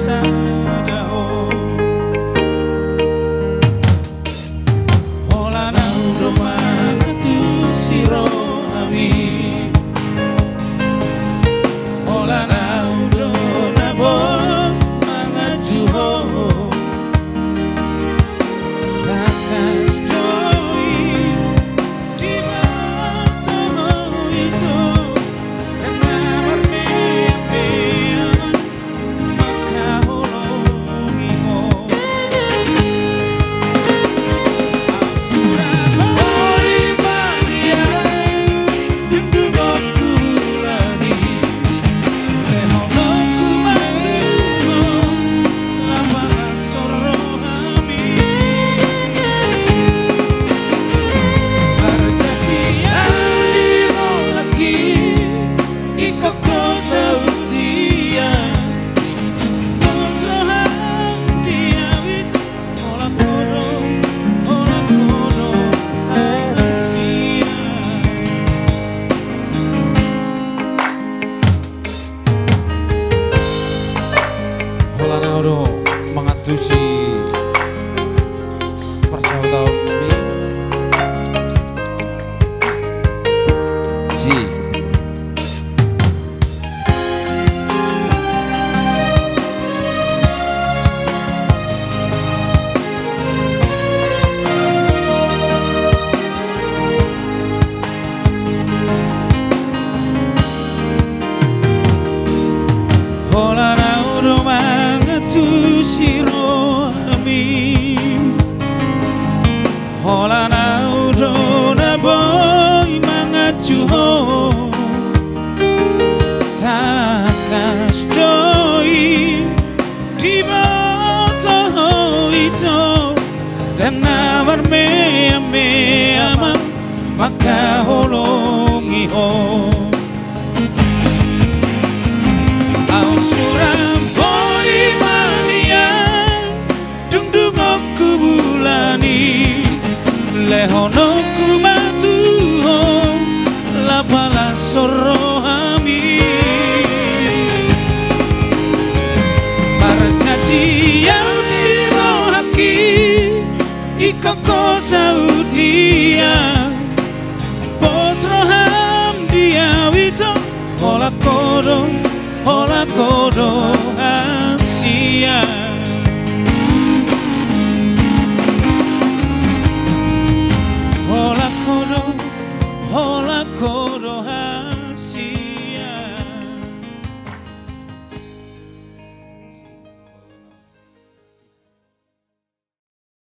sadao Ola na urumang tu siro ami Ola na urona bo mga juho mengadusi persahabatan ini si Ola na urumang tu siro ami Ola na urona boy mga juho Takas doi di boto ito Dan nawar me amang makahulungi ho Lehono kumatu la pala sorohami Marcaci yang dirohaki ikoko saudia Pos roham dia wito Hola kodo